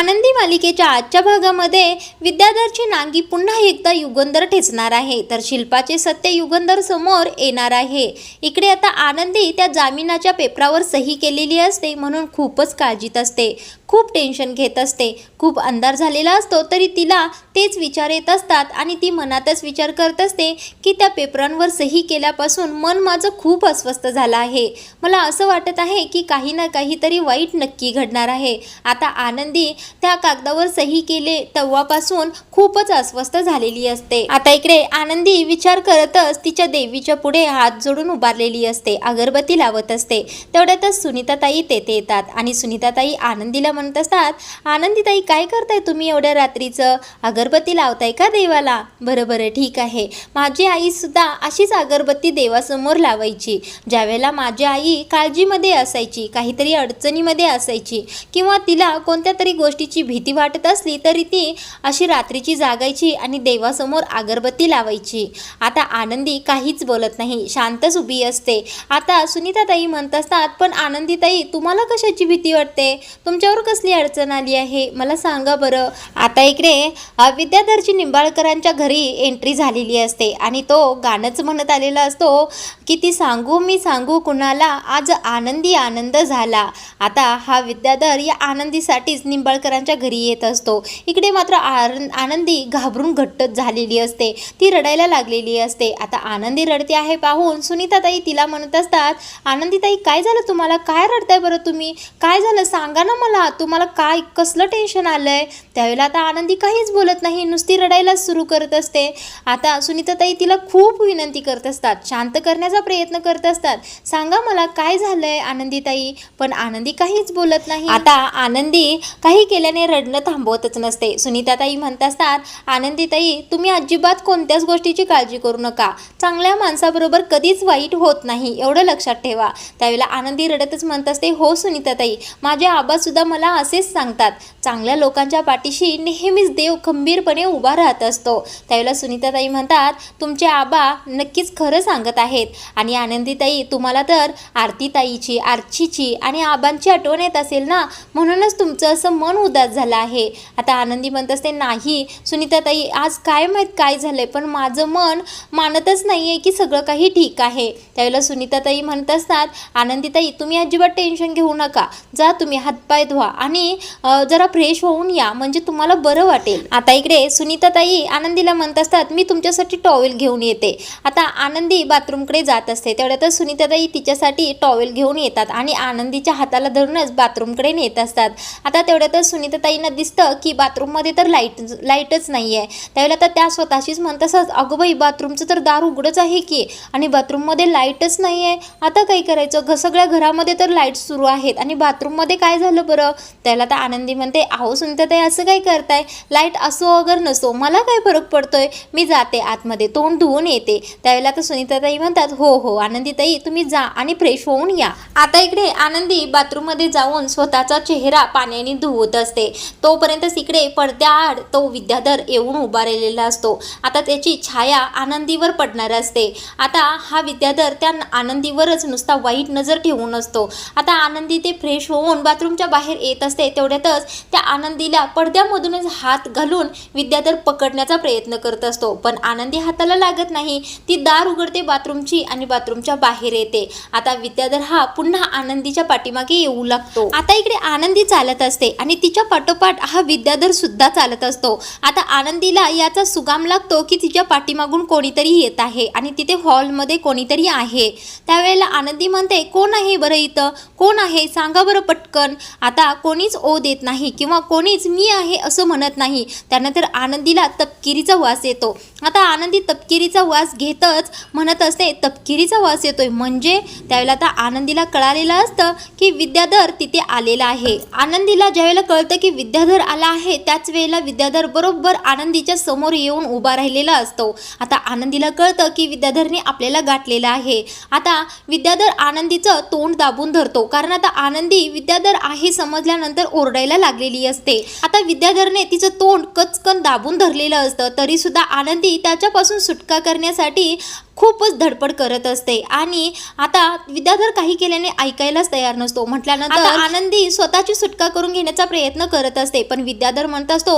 आनंदी मालिकेच्या आजच्या भागामध्ये विद्याधरची नांगी पुन्हा एकदा युगंधर ठेचणार आहे, तर शिल्पाचे सत्य युगंधर समोर येणार आहे। इकडे आता आनंदी त्या जामिनाच्या पेपरावर सही केलेली असते म्हणून खूपच काळजीत असते, खूप टेन्शन घेत असते। खूप अंधार झालेला असतो तरी तिला तेच विचार येत असतात आणि ती मनातच विचार करत असते की त्या पेपरांवर सही केल्यापासून मन माझं खूप अस्वस्थ झालं आहे। मला असं वाटत आहे की काही ना काहीतरी वाईट नक्की घडणार आहे। आता आनंदी त्या कागदावर सही केले तेव्हापासून खूपच अस्वस्थ झालेली असते। आता इकडे आनंदी विचार करतच तिच्या देवीच्या पुढे हात जोडून उभारलेली असते, अगरबत्ती लावत असते। तेवढ्यातच सुनीताताई तेथे येतात आणि सुनीताताई आनंदीला म्हणत असतात, आनंदीताई काय करताय तुम्ही एवढ्या रात्रीचं? अगरबत्ती लावताय का देवाला? बरं बरं ठीक आहे। माझी आई सुद्धा अशीच अगरबत्ती देवासमोर लावायची। ज्यावेळेला माझी आई काळजीमध्ये असायची, काहीतरी अडचणीमध्ये असायची किंवा तिला कोणत्या तरी गोष्टीची भीती वाटत असली तरी ती अशी रात्रीची जागायची आणि देवासमोर अगरबत्ती लावायची। आता आनंदी काहीच बोलत नाही, शांतच उभी असते। आता सुनीताताई म्हणत असतात, पण आनंदीताई तुम्हाला कशाची भीती वाटते? तुमच्यावर कसली अडचण आली आहे मला सांगा बरं। आता इकडे विद्याधरची निंबाळकरांच्या घरी एंट्री झालेली असते आणि तो गाणंच म्हणत आलेला असतो, किती सांगू मी सांगू कुणाला, आज आनंदी आनंद झाला। आता हा विद्याधर या आनंदीसाठीच निंबाळकरांच्या घरी येत असतो। इकडे मात्र आनंदी घाबरून घट्टच झालेली असते, ती रडायला लागलेली असते। आता आनंदी रडते आहे पाहून सुनीताताई तिला म्हणत असतात, आनंदीताई काय झालं तुम्हाला? काय रडताय बरं तुम्ही? काय झालं सांगा ना मला, तुम्हाला काय कसलं टेन्शन आलंय? त्यावेळेला आता आनंदी काहीच बोलत नाही, नुसती रडायला सुरू करत असते। आता सुनीताताई तिला खूप विनंती करत असतात, शांत करण्याचा प्रयत्न करत असतात, सांगा मला काय झालंय आनंदीताई, पण आनंदी काहीच बोलत नाही। आता आनंदी काही केल्याने रडणं थांबवतच नसते। सुनीताताई म्हणत असतात, आनंदीताई तुम्ही अजिबात कोणत्याच गोष्टीची काळजी करू नका, चांगल्या माणसाबरोबर कधीच वाईट होत नाही एवढं लक्षात ठेवा। त्यावेळेला आनंदी रडतच म्हणत असते, हो सुनीताताई माझे आबा सुद्धा मला असेच सांगतात, चांगल्या लोकांच्या पाठीशी नेहमीच देव खंबीरपणे उभा राहत असतो। त्यावेळेला सुनीताताई म्हणतात, तुमचे आबा नक्कीच खरं सांगत आहेत आणि आनंदीताई तुम्हाला तर आरतीताईची, आर्चीची आणि आबांची आठवण येत असेल ना, म्हणूनच तुमचं असं मन उदास झालं आहे। आता आनंदी म्हणत असते, नाही सुनीताताई आज काय माहीत काय झालंय, पण माझं मन मानतच नाही आहे की सगळं काही ठीक आहे। त्यावेळेला सुनीताताई म्हणत असतात, आनंदीताई तुम्ही अजिबात टेन्शन घेऊ नका, जा तुम्ही हातपाय धुवा आणि जरा फ्रेश होऊन या, म्हणजे तुम्हाला बरं वाटेल। आता इकडे सुनीताताई आनंदीला म्हणत असतात, मी तुमच्यासाठी टॉवेल घेऊन येते। आता आनंदी बाथरूमकडे जात असते, तेवढ्यातच सुनीताताई तिच्यासाठी टॉवेल घेऊन येतात आणि आनंदीच्या हाताला धरूनच बाथरूमकडे नेत असतात। आता तेवढ्यातच सुनीताताईंना दिसतं की बाथरूममध्ये तर लाईटच नाही आहे। त्यावेळेला आता त्या स्वतःशीच म्हणत असतात, अगं बाई बाथरूमचं तर दार उघडच आहे की आणि बाथरूममध्ये लाईटच नाही आहे, आता काय करायचं? सगळ्या घरामध्ये तर लाईट सुरू आहेत आणि बाथरूममध्ये काय झालं बरं? त्याला तर आनंदी म्हणते, अहो सुनीताताई असं काय करताय, लाईट असो अगर नसो मला काय फरक पडतोय, मी जाते आतमध्ये तोंड धुवून येते। त्यावेळेला तर सुनीताताई म्हणतात, हो हो आनंदीताई तुम्ही जा आणि फ्रेश होऊन या। आता इकडे आनंदी बाथरूममध्ये जाऊन स्वतःचा चेहरा पाण्याने धुवत असते, तोपर्यंतच इकडे पडद्याआड तो विद्याधर येऊन उभा राहिलेला असतो। आता त्याची छाया आनंदीवर पडणार असते। आता हा विद्याधर त्या आनंदीवरच नुसता वाईट नजर ठेवून असतो। आता आनंदी ते फ्रेश होऊन बाथरूमच्या बाहेर येत असते, तेवढ्यातच त्या आनंदीला पडद्यामधूनच हात घालून विद्याधर पकडण्याचा प्रयत्न करत असतो, पण आनंदी हाताला लागत नाही। ती दार उघडते बाथरूमची आणि बाथरूमच्या बाहेर येते। आता विद्याधर हा पुन्हा आनंदीच्या पाठीमागे येऊ लागतो। आता इकडे आनंदी चालत असते आणि तिच्या पाठोपाठ हा विद्याधर सुद्धा चालत असतो। आता आनंदीला याचा सुगाम लागतो की तिच्या पाठीमागून कोणीतरी येत आहे आणि तिथे हॉलमध्ये कोणीतरी आहे। त्यावेळेला आनंदी म्हणते, कोण आहे बरं इथं, कोण आहे सांगा बरं पटकन। आता कोणीच ओ देत नाही किंवा कोणीच मी आहे असं म्हणत नाही। त्यानंतर आनंदीला तपकिरीचा वास येतो। आता आनंदी तपकिरीचा वास घेतच म्हणत असते, तपकिरीचा वास येतोय म्हणजे? त्यावेळेला आता आनंदीला कळालेलं असतं की विद्याधर तिथे आलेला आहे। आनंदीला ज्यावेळेला कळतं की विद्याधर आला आहे त्याच वेळेला विद्याधर बरोबर आनंदीच्या समोर येऊन उभा राहिलेला असतो। आता आनंदीला कळतं की विद्याधरने आपल्याला गाठलेलं आहे। आता विद्याधर आनंदीचं तोंड दाबून धरतो, कारण आता आनंदी विद्याधर आहे समजल्यानंतर ओरडायला लागलेली असते। आता विद्याधरने तिचं तोंड कचकन दाबून धरलेलं असतं, तरी सुद्धा आनंदी त्याच्यापासून सुटका करण्यासाठी खूपच धडपड करत असते आणि आता विद्याधर काही केल्याने ऐकायलाच तयार नसतो. म्हटल्यानंतर आनंदी स्वतःची सुटका करून घेण्याचा प्रयत्न करत असते, पण विद्याधर म्हणत असतो,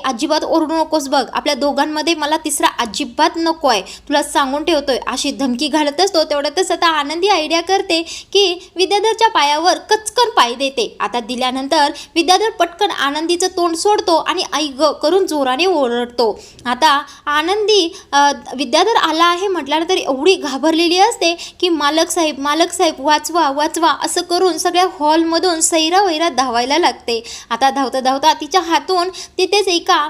अजिबात ओरडू नकोस बघ, आपल्या दोघांमध्ये मला तिसरा अजिबात नको आहे, तुला सांगून ठेवतोय, अशी धमकी घालत असतो. तेवढ्यातच आता आनंदी आयडिया करते की विद्याधरच्या पायावर कचकन पाय देते. आता दिल्यानंतर विद्याधर पटकन आनंदीचं तोंड सोडतो आणि आई ग करून जोराने ओरडतो. आता आनंदी विद्याधर आला आहे म्हटल्यानंतर एवढी घाबरलेली असते की मालक साहेब वाचवा वाचवा असं करून सगळ्या हॉलमधून सैरावैरा धावायला लागते. आता धावता धावता तिच्या हातून तिथेच एका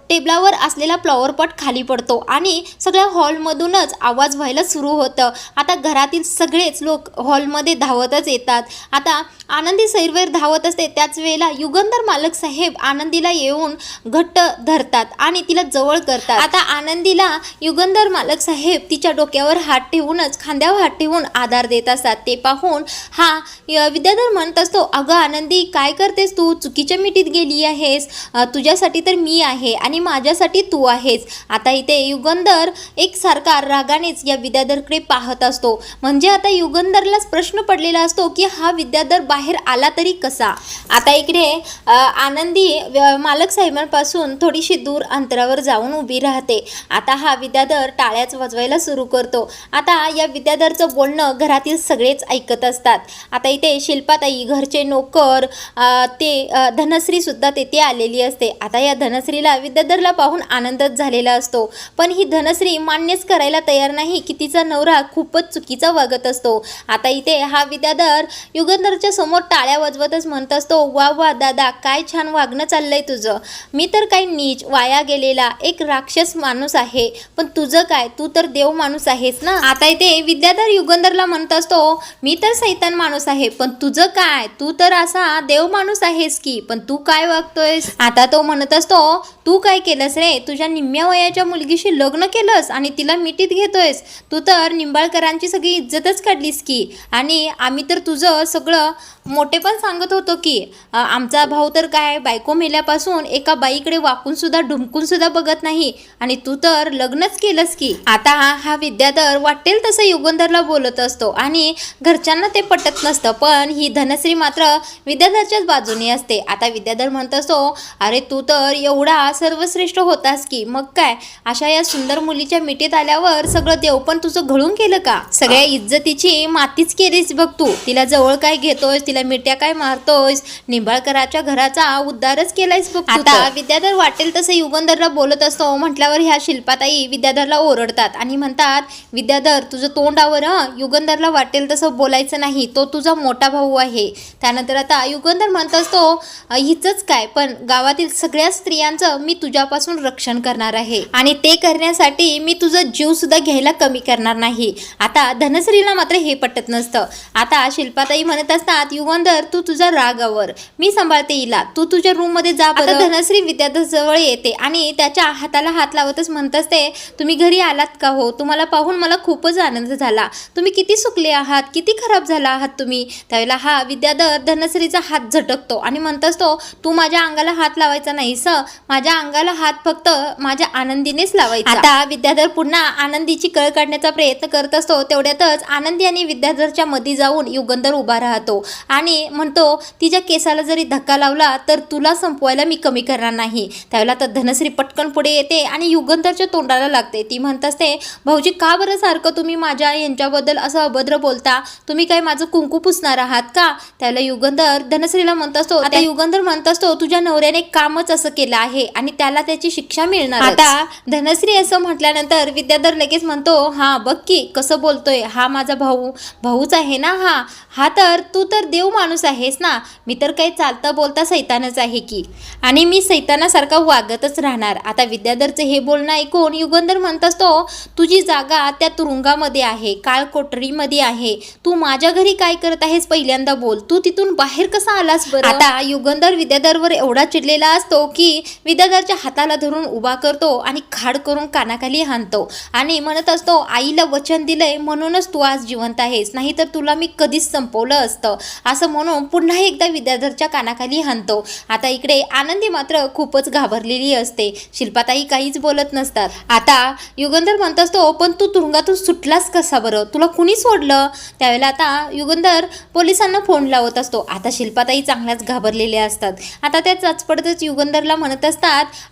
टेबलावर असलेला फ्लॉवर पॉट खाली पडतो आणि सगळ्या हॉलमधूनच आवाज व्हायला सुरू होतं. आता घरातील सगळेच लोक हॉलमध्ये धावतच येतात. आता आनंदी सैरवैर धावत असते, त्याच वेळेला युगंधर मालक साहेब आनंदीला येऊन घट्ट धरतात आणि तिला जवळ करतात. आता आनंदीला युगंधर मालक साहेब तिच्या डोक्यावर हात ठेवूनच खांद्यावर हात ठेवून आधार देत असतात. ते पाहून विद्याधर म्हणत असतो, अगं आनंदी काय करतेस तू, चुकीच्या मिठीत गेली आहेस, तुझ्यासाठी तर मी आहे आणि माझ्यासाठी तू आहेस. आता इथे युगंधर एकसारखा रागानेच या विद्याधरकडे पाहत असतो. म्हणजे आता युगंधरलाच प्रश्न पडलेला असतो की हा विद्याधर बाहेर आला तरी कसा. आता इकडे आनंदी मालक साहेबांपासून थोडीशी दूर अंतरावर जाऊन उभी राहते. आता हा विद्याधर टाळ्याच वाजवायला सुरू करतो. आता या विद्याधरचं बोलणं घरातील सगळेच ऐकत असतात. आता इथे शिल्पाताई, घरचे नोकर, ते धनश्री सुद्धा तेथे आलेली असते. आता या धनश्रीला विद्याधरला पाहून आनंदच झालेला असतो, पण ही धनश्री मान्यच करायला तयार नाही की तिचा नवरा खूपच चुकीचा वागत असतो. आता इथे हा विद्याधर युगंधरच्या समोर टाळ्या वाजवतच म्हणत असतो, वा वा दादा, काय छान वागणं चाललंय तुझं, मी तर काही नीच वाया गेलेला एक राक्षस माणूस आहे, पण तुझं काय, तू तर देव माणूस आहेस ना. आता इथे विद्याधर युगंधरला म्हणत असतो, मी तर सैतान माणूस आहे, पण तुझं काय, तू तर असा देव माणूस आहेस की, पण तू काय वागतोयस. आता तो म्हणत असतो, तू काय केलंस रे, तुझ्या निम्म्या वयाच्या मुलगीशी लग्न केलंस आणि तिला मिठीत घेतोयस, तू तर निंबाळकरांची सगळी इज्जतच काढलीस की, आणि आम्ही तर तुझं सगळं मोठे पण सांगत होतो की आमचा भाऊ तर काय बायको मेल्यापासून एका बाईकडे वाकून सुद्धा ढुमकून सुद्धा बघत नाही, आणि तू तर लग्नच केलंस की. आता हा विद्याधर वाटेल तसं युगंधरला बोलत असतो आणि घरच्यांना ते पटत नसतं, पण ही धनश्री मात्र विद्याधरच्याच बाजूने असते. आता विद्याधर म्हणत असतो, अरे तू तर एवढा सर्वश्रेष्ठ होतास की, मग काय अशा या सुंदर मुलीच्या मिठीत आल्यावर सगळं देव पण तुझं घळून केलं का, सगळ्या इज्जतीची मातीच केलीस बघ तू, तिला जवळ काय घेतोयस, तिला मिठ्या काय मारतोयस, निंबाळकराच्या घराचा उद्धारच केलायस बघ. आता विद्याधर वाटेल तसं युगंधरला बोलत असतो. म्हटल्यावर ह्या शिल्पाताई विद्याधरला ओरडतात आणि म्हणतात, विद्याधर तुझं तोंडावर युगंधरला वाटेल तसं बोलायचं नाही, तो तुझा मोठा भाऊ आहे. त्यानंतर आता युगंधर म्हणत असतो, हिचंच काय, पण गावातील सगळ्या स्त्रियांचं मी तुझ्यापासून रक्षण करणार आहे आणि ते करण्यासाठी मी तुझं जीव सुद्धा घ्यायला कमी करणार नाही. आता धनश्रीला मात्र हे पटत नसतं. आता शिल्पाताई म्हणत असतात, युगंधर तू तुझा रागावर, मी सांभाळते हिला, तू तुझ्या रूम मध्ये जा. आता धनश्री विद्याधर जवळ येते आणि त्याच्या हाताला हात लावतच म्हणत असते, तुम्ही घरी आलात का हो, तुम्हाला पाहून मला खूपच आनंद झाला, तुम्ही किती सुकले आहात, किती खराब झाला आहात तुम्ही. त्यावेळेला हा विद्याधर धनश्रीचा हात झटकतो आणि म्हणत असतो, तू माझ्या अंगाला हात लावायचा नाहीस, माझ्या अंगाला हात फक्त माझ्या आनंदीनेच लावायचा. आता विद्याधर पुन्हा आनंदीची कळ काढण्याचा प्रयत्न करत असतो. तेवढ्यातच आनंदी आणि विद्याधरच्या मध्ये जाऊन युगंधर उभा राहतो आणि म्हणतो, तिच्या केसाला जरी धक्का लावला तर तुला संपवायला मी कमी करणार नाही. त्यावेळेला तर धनश्री पटकन पुढे येते आणि युगंधरच्या तोंडाला लागते. ती म्हणत असते, भाऊजी का बरं सारखं तुम्ही माझ्या यांच्याबद्दल असं अभद्र बोलता, तुम्ही काय माझं कुंकू पुसणार आहात का. त्यावेळेला युगंधर धनश्रीला म्हणत असतो, आता युगंधर म्हणत असतो, तुझ्या नवऱ्याने कामच असं केलं आहे आणि त्याला त्याची शिक्षा मिळणार. आता धनश्री असं म्हटल्यानंतर विद्याधर लगेच म्हणतो, हा बघ की कसं बोलतोय, हा माझा भाऊच आहे ना, हा तर तू तर देव माणूस आहेस ना, मी तर काही चालता बोलता सैतानच आहे की, आणि मी सैतानासारखा वागतच राहणार. आता विद्याधरचं हे बोलणं ऐकून युगंधर म्हणत असतो, तुझी जागा त्या तुरुंगामध्ये आहे, काळ कोठडीमध्ये आहे, तू माझ्या घरी काय करत आहेस पहिल्यांदा बोल, तू तिथून बाहेर कसा आलास बरं. आता युगंधर विद्याधरवर एवढा चिडलेला असतो की विद्याधरच्या हाताला धरून उभा करतो आणि खाड करून कानाखाली हाणतो आणि म्हणत असतो, आईला वचन दिलंय म्हणूनच तू आज जिवंत आहेस, नाहीतर तुला मी कधीच संपवलं असतं, असं म्हणून पुन्हा एकदा विद्याधरच्या कानाखाली हाणतो. आता इकडे आनंदी मात्र खूपच घाबरलेली असते. शिल्पाताई काहीच बोलत नसतात. आता युगंधर म्हणत असतो, पण तू तुरुंगातून सुटलास कसा बरं, तुला कुणी सोडलं? त्यावेळेला आता युगंधर पोलिसांना फोन लावत असतो. आता शिल्पाताई चांगल्याच घाबरलेल्या असतात. आता त्या चाचपडतच युगंधरला म्हणत असतात,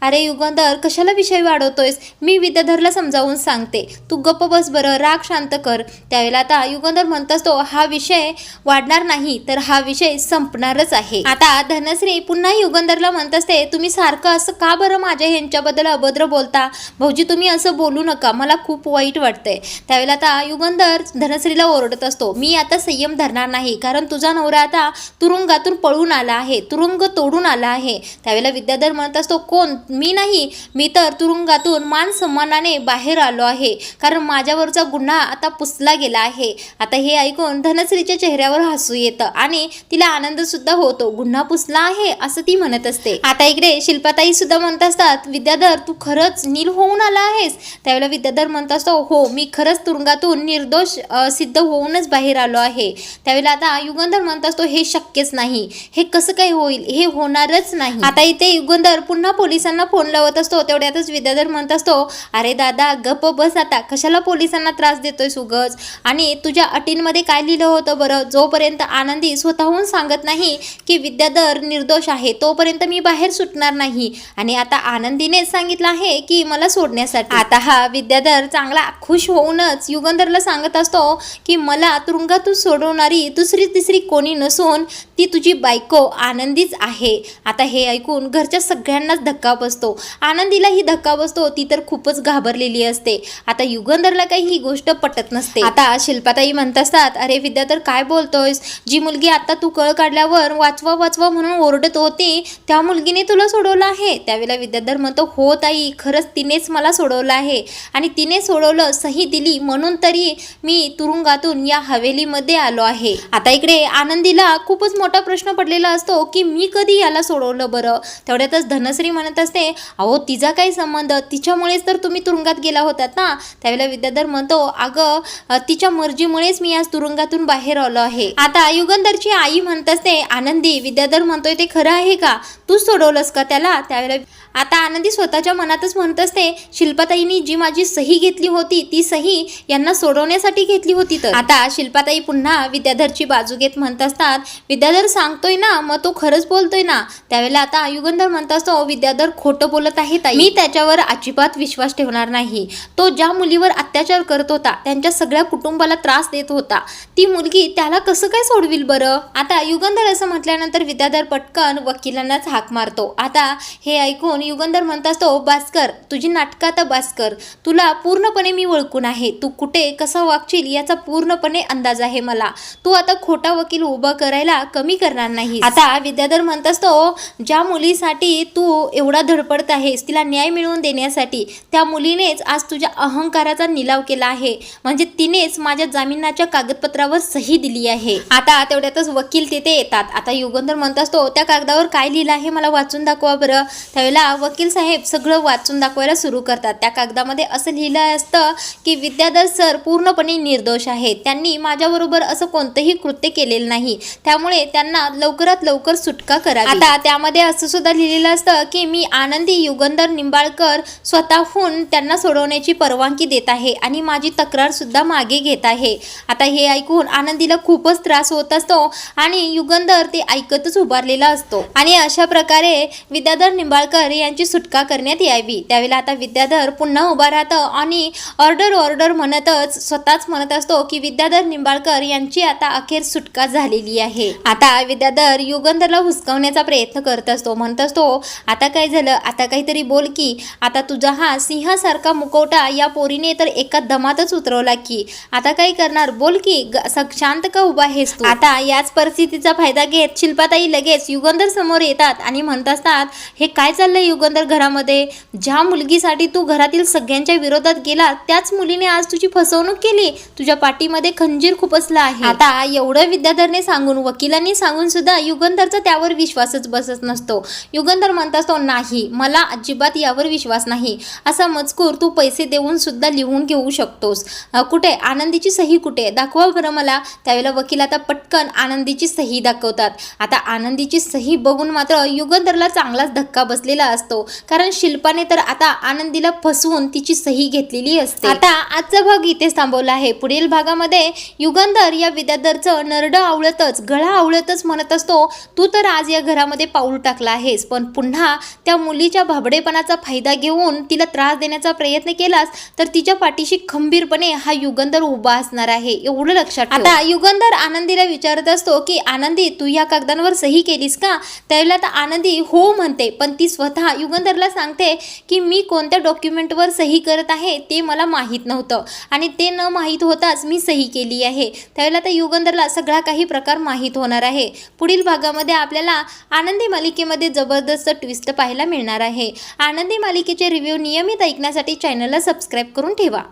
अरे युगंधर, कशाला विषय वाढवतोयस, मी विद्याधरला समजावून सांगते, तू गप्प बस बरं, राग शांत कर. त्यावेळेला आता युगंधर म्हणत असतो, हा विषय वाढणार नाही तर हा विषय संपणारच आहे. आता धनश्री पुन्हा युगंधरला म्हणत असते, तुम्ही सारखं असं का बरं माझ्या ह्यांच्याबद्दल अभद्र बोलता? भाऊजी तुम्ही असं बोलू नका, मला खूप वाईट वाटतंय. त्यावेळेला आता युगंधर धनश्रीला ओरडत असतो, मी आता संयम धरणार नाही, कारण तुझा नवरा आता तुरुंगातून पळून आला आहे, तुरुंग तोडून आला आहे. त्यावेळेला विद्याधर म्हणत असतो, कोण? मी नाही, मी तर तुरुंगातून मान सन्मानाने बाहेर आलो आहे, कारण माझ्यावरचा गुन्हा आता पुसला गेला आहे. आता हे ऐकून धनश्रीच्या चेहऱ्यावर हसू येतं आणि तिला आनंद सुद्धा होतो. गुन्हा पुसला आहे असं ती म्हणत असते. आता इकडे शिल्पाताई सुद्धा म्हणत असतात, विद्याधर तू खरंच नील होऊन आला आहेस? त्यावेळेला विद्याधर म्हणत असतो, हो, मी खरंच तुरुंगातून निर्दोष सिद्ध होऊनच बाहेर आलो आहे. त्यावेळेला आता युगंधर म्हणत असतो, हे शक्यच नाही, हे कसं काय होईल, हे होणारच नाही. आता इथे युगंधर पुन्हा पोलिसांना फोन लावत असतो. तेवढ्यातच विद्याधर म्हणत असतो, अरे दादा गप्प बस, आता कशाला पोलिसांना त्रास देतोय उगाच, आणि तुझ्या अटींमध्ये काय लिहिलं होतं बरं, जोपर्यंत आनंदी स्वतःहून सांगत नाही की विद्याधर निर्दोष आहे तोपर्यंत मी बाहेर सुटणार नाही, आणि आता आनंदीनेच सांगितलं आहे की मला सोडण्यासाठी. आता हा विद्याधर चांगला खुश होऊनच युगंधरला सांगत असतो की मला तुरुंगातून सोडवणारी दुसरी तिसरी कोणी नसून ती तुझी बायको आनंदीच आहे. आता हे ऐकून घरच्या सगळ्यांनाच धक्का बसतो. आनंदीलाही धक्का बसतो, ती तर खूपच घाबरलेली असते. आता युगंधरला काही ही गोष्ट पटत नसते. आता शिल्पाताई म्हणत असतात, अरे विद्याधर काय बोलतोयस, जी मुलगी आता तू कळ काढल्यावर वाचवा वाचवा म्हणून ओरडत होती त्या मुलगीने तुला सोडवलं आहे? त्यावेळेला विद्याधर म्हणतो, हो ताई, खरंच तिनेच मला सोडवलं आहे, आणि तिने सोडवलं, सही दिली, म्हणून तरी मी तुरुंगातून या हवेलीमध्ये आलो आहे. आता इकडे आनंदीला खूपच मोठा प्रश्न पडलेला असतो की मी कधी याला सोडवलं बरं? तेवढ्यातच धनश्री म्हणत असते, अहो तिचा काय संबंध, तिच्यामुळेच तर तुम्ही तुरुंगात गेला होतात ना. त्यावेळेला विद्याधर म्हणतो, अगं तिच्या मर्जीमुळेच मी आज तुरुंगातून बाहेर आलो आहे. आता युगंधरची आई म्हणत असते, आनंदी, विद्याधर म्हणतोय ते खरं आहे का, तूच सोडवलंस का त्याला? त्यावेळेला आता आनंदी स्वतःच्या मनातच म्हणत असते, शिल्पाताईंनी जी माझी सही घेतली होती ती सही यांना सोडवण्यासाठी घेतली होती. तर आता शिल्पाताई पुन्हा विद्याधरची बाजू घेत म्हणत असतात, विद्याधर सांगतोय ना, मग तो खरंच बोलतोय ना. त्यावेळेला आता युगंधर म्हणत असतो, विद्याधर खोटं बोलत आहे ताई, मी त्याच्यावर अजिबात विश्वास ठेवणार नाही. तो ज्या मुलीवर अत्याचार करत होता, त्यांच्या सगळ्या कुटुंबाला त्रास देत होता, ती मुलगी त्याला कसं काय सोडविल बरं? आता युगंधर असं म्हटल्यानंतर विद्याधर पटकन वकिलांनाच हाक मारतो. आता हे ऐकून युगंधर म्हणत असतो, भास्कर, तुझी नाटकं आता भास्कर, तुला पूर्णपणे मी ओळखून आहे, तू कुठे कसा वागशील याचा पूर्णपणे अंदाज आहे मला. तू आता खोटा वकील उभा करायला कमी करणार नाही. आता विद्याधर म्हणत असतो, ज्या मुलीसाठी तू एवढा धडपडत आहेस तिला न्याय मिळवून देण्यासाठी, त्या मुलीनेच आज तुझ्या अहंकाराचा निलाव केला आहे, म्हणजे तिनेच माझ्या जामिनाच्या कागदपत्रावर सही दिली आहे. आता तेवढ्यातच वकील तिथे येतात. आता युगंधर म्हणत असतो, त्या कागदावर काय लिहिलं आहे मला वाचून दाखवा बरं. त्यावेळेला वकील साहेब सगळं वाचून दाखवायला सुरू करतात. त्या कागदामध्ये असं लिहिलं असतं की विद्याधर सर पूर्णपणे निर्दोष आहेत, त्यांनी माझ्याबरोबर असं कोणतंही कृत्य केलेलं नाही, त्यामुळे त्यांना लवकरात लवकर सुटका करावी. आता त्यामध्ये असं सुद्धा लिहिलेलं असतं की मी आनंदी युगंधर निंबाळकर स्वतःहून त्यांना सोडवण्याची परवानगी देत आहे आणि माझी तक्रार सुद्धा मागे घेत आहे. आता हे ऐकून आनंदीला खूपच त्रास होत असतो आणि युगंधर ते ऐकतच उभारलेला असतो, आणि अशा प्रकारे विद्याधर निंबाळकर यांची सुटका करण्यात यावी. त्यावेळेला आता विद्याधर पुन्हा उभा राहतो आणि ऑर्डर ऑर्डर म्हणतच स्वतःच म्हणत असतो की विद्याधर निंबाळकर यांची आता अखेर सुटका झालेली आहे. आता विद्याधर युगंधरला हुसकावण्याचा प्रयत्न करत असतो, म्हणत असतो, आता काय झालं, आता काहीतरी बोल की, आता तुझा हा सिंहासारखा मुखवटा या पोरीने तर एका दमातच उतरवला की, आता काय करणार, बोल की, शांत का उभा आहेस तू? आता याच परिस्थितीचा फायदा घेत शिल्पाताई लगेच युगंधर समोर येतात आणि म्हणत असतात, हे काय चाललंय युगंधर घरामध्ये, ज्या मुलगीसाठी तू घरातील सगळ्यांच्या विरोधात गेला त्याच मुलीने आज तुझी फसवणूक केली, तुझ्या पाठीमध्ये खंजीर खुपसला आहे. आता एवढं विद्याधरने सांगून, वकिलांनी सांगून सुद्धा युगंधरचा त्यावर विश्वासच बसत नसतो. युगंधर म्हणत असतो, तो नाही, मला अजिबात यावर विश्वास नाही असा मजकूर तू पैसे देऊन सुद्धा लिहून घेऊ शकतोस. कुठे आनंदीची सही कुठे, दाखवा बरं मला. त्यावेळेला वकील आता पटकन आनंदीची सही दाखवतात. आता आनंदीची सही बघून मात्र युगंधरला चांगलाच धक्का बसलेला असतो, कारण शिल्पाने तर आता आनंदीला फसवून तिची सही घेतलेली असते. आता आजचा भाग इथेच थांबवला आहे. पुढील भागामध्ये युगंधर या विद्याधरचं नरडं आवळतच, गळा आवळतच म्हणत असतो, तू तर आज या घरामध्ये पाऊल टाकला आहेस, पण पुन्हा त्या मुलीच्या भाबडेपणाचा फायदा घेऊन तिला त्रास देण्याचा प्रयत्न केलास तर तिच्या पाठीशी खंबीरपणे हा युगंधर उभा असणार आहे, एवढं लक्षात ठेव. आता युगंधर आनंदीला विचारत असतो की आनंदी, तू या कागदांवर सही केलीस का? त्यावेळेला आता आनंदी हो म्हणते, पण ती स्वतः युगंधरला सांगते की मी कोणत्या डॉक्युमेंटवर सही करत आहे ते मला माहीत नव्हतं आणि ते न माहीत होताच मी सही केली आहे. त्यावेळेला आता युगंधरला सगळा काही प्रकार माहीत होणार आहे. पुढील भागामध्ये आपल्याला आनंदी मालिकेमध्ये जबरदस्त ट्विस्ट पाहायला मिळणार आहे. आनंदी मालिकेचे रिव्ह्यू नियमित ऐकण्यासाठी चॅनलला सबस्क्राईब करून ठेवा.